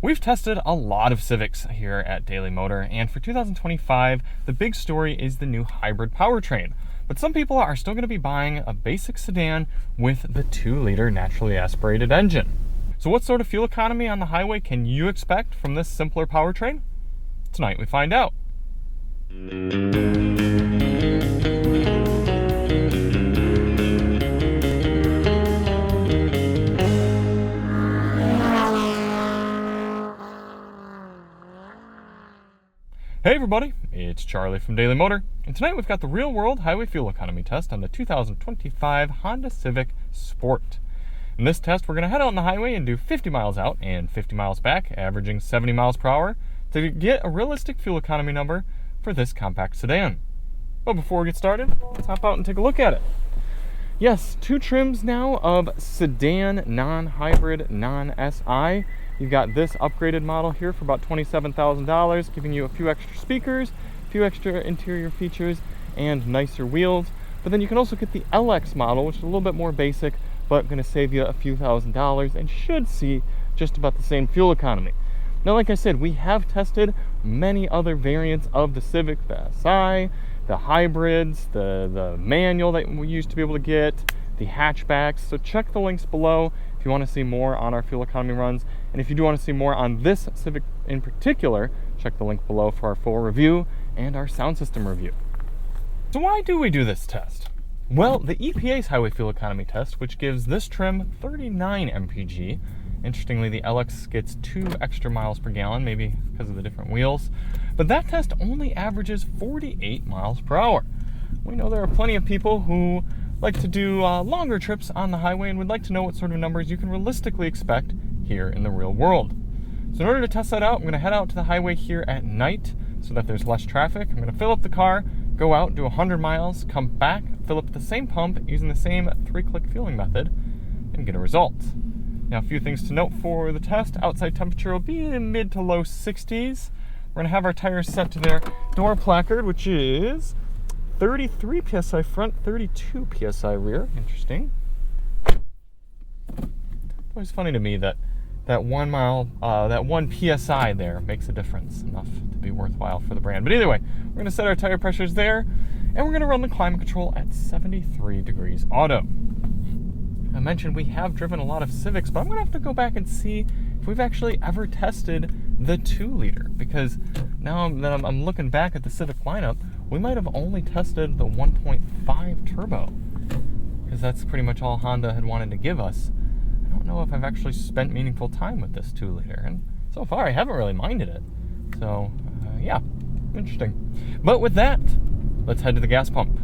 We've tested a lot of Civics here at Daily Motor, and for 2025, the big story is the new hybrid powertrain. But some people are still going to be buying a basic sedan with the 2-liter naturally aspirated engine. So what sort of fuel economy on the highway can you expect from this simpler powertrain? Tonight we find out. Hey everybody, it's Charlie from Daily Motor, and tonight we've got the real-world highway fuel economy test on the 2025 Honda Civic Sport. In this test, we're going to head out on the highway and do 50 miles out and 50 miles back, averaging 70 miles per hour, to get a realistic fuel economy number for this compact sedan. But before we get started, let's hop out and take a look at it. Yes, two trims now of sedan, non-hybrid, non-SI. You've got this upgraded model here for about $27,000, giving you a few extra speakers, a few extra interior features, and nicer wheels. But then you can also get the LX model, which is a little bit more basic, but going to save you a few $1,000s and should see just about the same fuel economy. Now, like I said, we have tested many other variants of the Civic, the SI, the hybrids, the manual that we used to be able to get, the hatchbacks. So check the links below if you want to see more on our fuel economy runs. And if you do want to see more on this Civic in particular, check the link below for our full review and our sound system review. So why do we do this test? Well, the EPA's highway fuel economy test, which gives this trim 39 MPG. Interestingly, the LX gets 2 extra miles per gallon, maybe because of the different wheels. But that test only averages 48 miles per hour. We know there are plenty of people who like to do longer trips on the highway and would like to know what sort of numbers you can realistically expect here in the real world. So in order to test that out, I'm going to head out to the highway here at night so that there's less traffic. I'm going to fill up the car, go out, do 100 miles, come back, fill up the same pump using the same 3-click fueling method, and get a result. Now, a few things to note for the test. Outside temperature will be in mid to low 60s. We're going to have our tires set to their door placard, which is 33 psi front, 32 psi rear. Interesting. It's always funny to me that that 1 psi there makes a difference enough to be worthwhile for the brand. But either way, we're going to set our tire pressures there, and we're going to run the climate control at 73 degrees auto. I mentioned we have driven a lot of Civics, but I'm going to have to go back and see if we've actually ever tested the 2-liter, because now that I'm looking back at the Civic lineup, we might have only tested the 1.5 turbo, because that's pretty much all Honda had wanted to give us. I don't know if I've actually spent meaningful time with this 2-liter, and so far I haven't really minded it. So, yeah, interesting. But with that, let's head to the gas pump.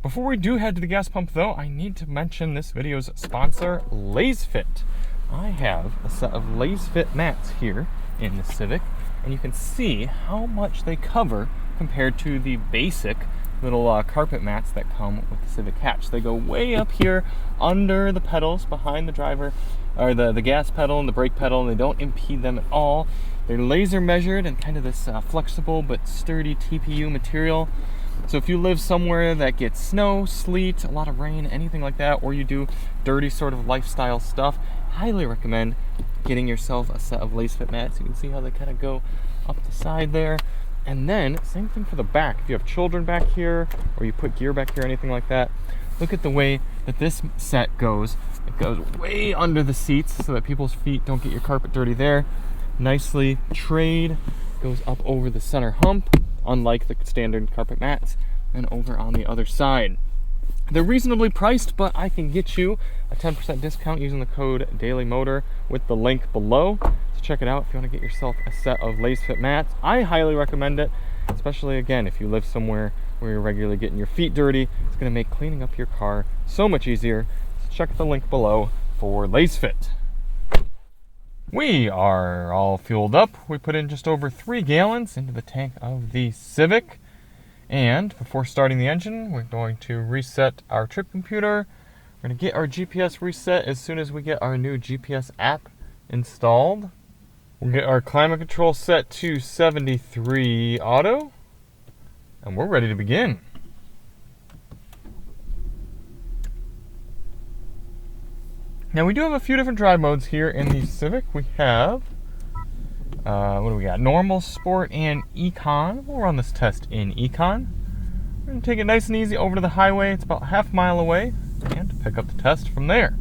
Before we do head to the gas pump, though, I need to mention this video's sponsor, Lasfit. I have a set of Lasfit mats here in the Civic, and you can see how much they cover compared to the basic little carpet mats that come with the Civic hatch. They go way up here under the pedals behind the driver, or the gas pedal and the brake pedal, and they don't impede them at all. They're laser measured and kind of this flexible but sturdy TPU material. So if you live somewhere that gets snow, sleet, a lot of rain, anything like that, or you do dirty sort of lifestyle stuff, highly recommend getting yourself a set of Lasfit mats. You can see how they kind of go up the side there. And then, same thing for the back. If you have children back here, or you put gear back here, anything like that, look at the way that this set goes. It goes way under the seats so that people's feet don't get your carpet dirty there. Nicely trayed, goes up over the center hump, unlike the standard carpet mats, and over on the other side. They're reasonably priced, but I can get you a 10% discount using the code DailyMotor with the link below. So check it out if you want to get yourself a set of Lasfit mats. I highly recommend it, especially, again, if you live somewhere where you're regularly getting your feet dirty. It's going to make cleaning up your car so much easier. So check the link below for Lasfit. We are all fueled up. We put in just over 3 gallons into the tank of the Civic. And before starting the engine, we're going to reset our trip computer. We're going to get our GPS reset as soon as we get our new GPS app installed. We'll get our climate control set to 73 auto. And we're ready to begin. Now we do have a few different drive modes here in the Civic. We have What do we got? Normal, Sport, and Econ. We'll run this test in Econ. We're going to take it nice and easy over to the highway. It's about half a mile away, and pick up the test from there.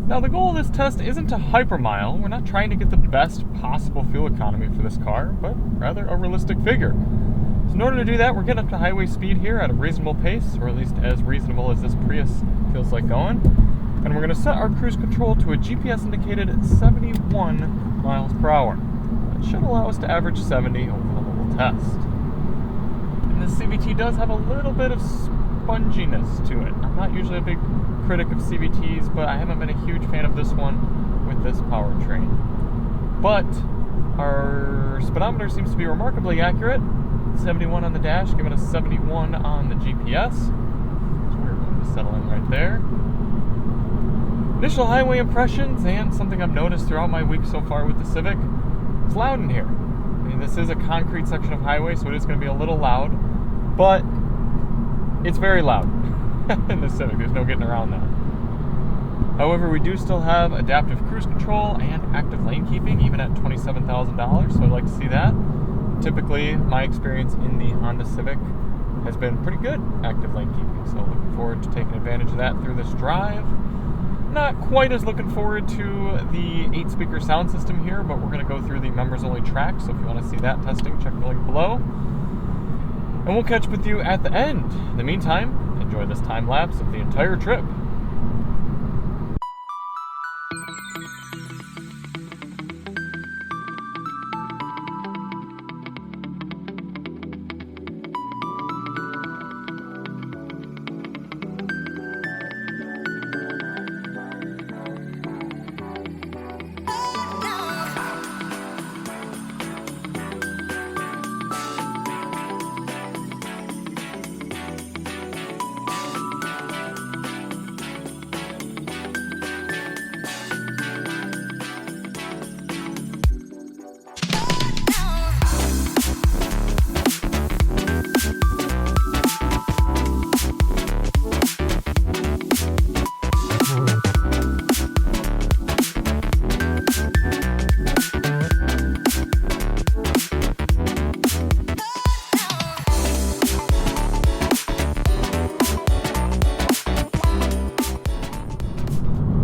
Now, the goal of this test isn't to hypermile. We're not trying to get the best possible fuel economy for this car, but rather a realistic figure. So in order to do that, we're getting up to highway speed here at a reasonable pace, or at least as reasonable as this Prius feels like going. And we're going to set our cruise control to a GPS-indicated 71 miles per hour. That should allow us to average 70 over the whole test. And this CVT does have a little bit of sponginess to it. I'm not usually a big critic of CVTs, but I haven't been a huge fan of this one with this powertrain. But our speedometer seems to be remarkably accurate. 71 on the dash, giving us 71 on the GPS. So we're going to settle in right there. Initial highway impressions, and something I've noticed throughout my week so far with the Civic, it's loud in here. I mean, this is a concrete section of highway, so it is going to be a little loud, but it's very loud in the Civic. There's no getting around that. However, we do still have adaptive cruise control and active lane keeping, even at $27,000, so I'd like to see that. Typically, my experience in the Honda Civic has been pretty good active lane keeping, so looking forward to taking advantage of that through this drive. Not quite as looking forward to the 8-speaker sound system here, but we're going to go through the members-only track, so if you want to see that testing, check the link below. And we'll catch up with you at the end. In the meantime, enjoy this time lapse of the entire trip.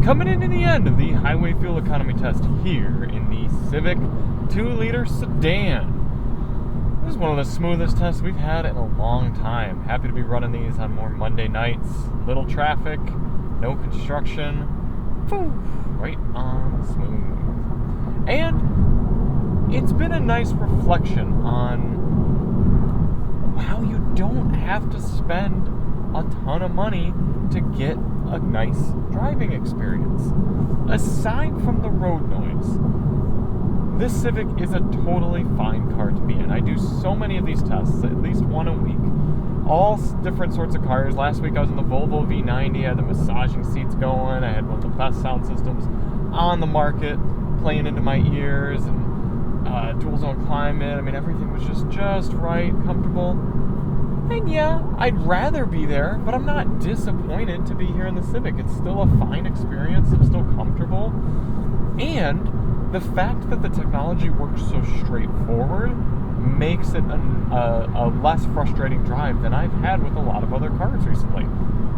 Coming into the end of the highway fuel economy test here in the Civic 2-liter sedan. This is one of the smoothest tests we've had in a long time. Happy to be running these on more Monday nights. Little traffic, no construction. Right on smooth. And it's been a nice reflection on how you don't have to spend a ton of money to get a nice driving experience. Aside from the road noise, this Civic is a totally fine car to be in. I do so many of these tests, at least one a week. All different sorts of cars. Last week I was in the Volvo V90, I had the massaging seats going, I had one of the best sound systems on the market playing into my ears, and dual zone climate. I mean, everything was just right, comfortable. And yeah, I'd rather be there, but I'm not disappointed to be here in the Civic. It's still a fine experience. I'm still comfortable. And the fact that the technology works so straightforward makes it a less frustrating drive than I've had with a lot of other cars recently.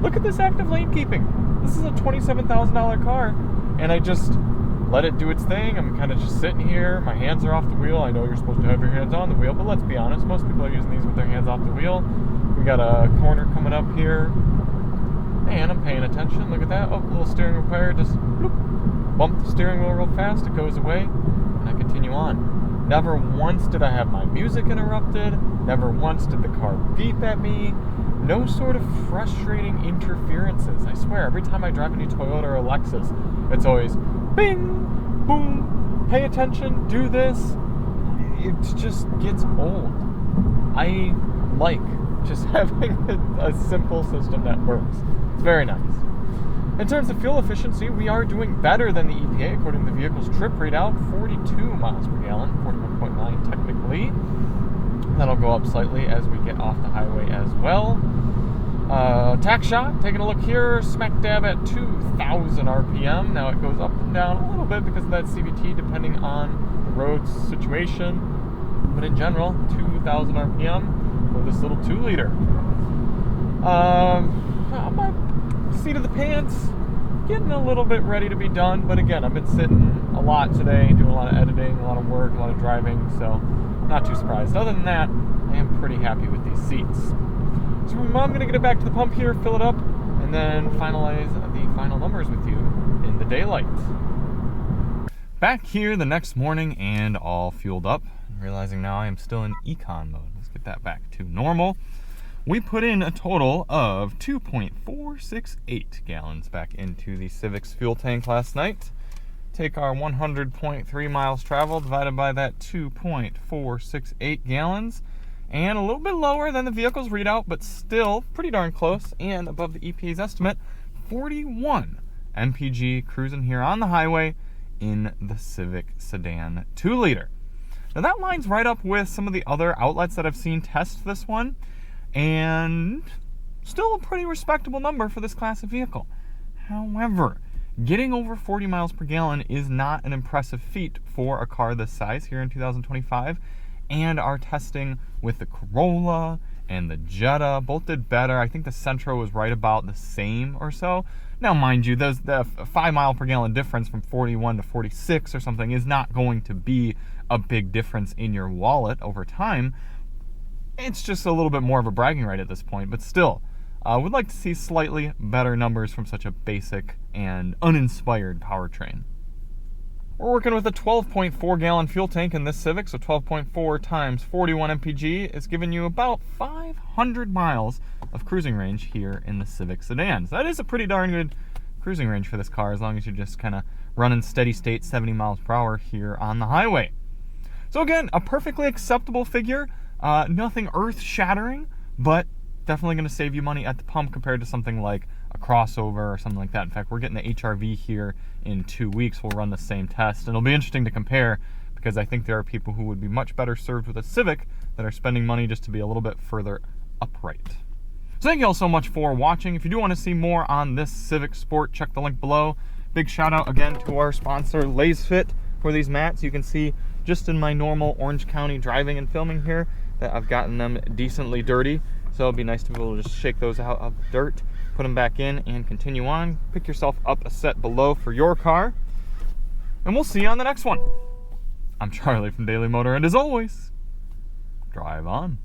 Look at this active lane keeping. This is a $27,000 car, and I just let it do its thing. I'm kind of just sitting here. My hands are off the wheel. I know you're supposed to have your hands on the wheel, but let's be honest, most people are using these with their hands off the wheel. We got a corner coming up here, and I'm paying attention. Look at that. Oh, little steering wheel fire. Just bloop, bump the steering wheel real fast. It goes away, and I continue on. Never once did I have my music interrupted. Never once did the car beep at me. No sort of frustrating interferences. I swear, every time I drive a new Toyota or a Lexus, it's always bing, boom, pay attention, do this. It just gets old. I like just having a simple system that works. It's very nice. In terms of fuel efficiency, we are doing better than the EPA according to the vehicle's trip readout, 42 miles per gallon, 41.9 technically. That'll go up slightly as we get off the highway as well. Tack shot, taking a look here, smack dab at 2,000 RPM. Now it goes up and down a little bit because of that CVT depending on the road situation. But in general, 2,000 RPM for this little 2-liter. My seat of the pants, getting a little bit ready to be done. But again, I've been sitting a lot today, doing a lot of editing, a lot of work, a lot of driving. So not too surprised. Other than that, I am pretty happy with these seats. So I'm going to get it back to the pump here, fill it up, and then finalize the final numbers with you in the daylight. Back here the next morning and all fueled up. Realizing now I am still in econ mode. Let's get that back to normal. We put in a total of 2.468 gallons back into the Civic's fuel tank last night. Take our 100.3 miles traveled divided by that 2.468 gallons. And a little bit lower than the vehicle's readout, but still pretty darn close and above the EPA's estimate, 41 MPG cruising here on the highway in the Civic Sedan 2-liter. Now that lines right up with some of the other outlets that I've seen test this one, and still a pretty respectable number for this class of vehicle. However, getting over 40 miles per gallon is not an impressive feat for a car this size here in 2025. And our testing with the Corolla and the Jetta both did better. I think the Sentra was right about the same or so. Now, mind you, the 5 mile per gallon difference from 41 to 46 or something is not going to be a big difference in your wallet over time. It's just a little bit more of a bragging right at this point, but still, would like to see slightly better numbers from such a basic and uninspired powertrain. We're working with a 12.4 gallon fuel tank in this Civic, so 12.4 times 41 MPG is giving you about 500 miles of cruising range here in the Civic Sedan. So that is a pretty darn good cruising range for this car, as long as you're just kind of running steady state 70 miles per hour here on the highway. So again, a perfectly acceptable figure, nothing earth-shattering, but definitely going to save you money at the pump compared to something like a crossover or something like that. In fact, we're getting the HRV here in 2 weeks. We'll run the same test, and it'll be interesting to compare because I think there are people who would be much better served with a Civic that are spending money just to be a little bit further upright. So thank you all so much for watching. If you do want to see more on this Civic Sport, check the link below. Big shout out again to our sponsor Lasfit for these mats. You can see just in my normal Orange County driving and filming here that I've gotten them decently dirty. So it'd be nice to be able to just shake those out of the dirt, put them back in, and continue on. Pick yourself up a set below for your car. And we'll see you on the next one. I'm Charlie from Daily Motor, and as always, drive on.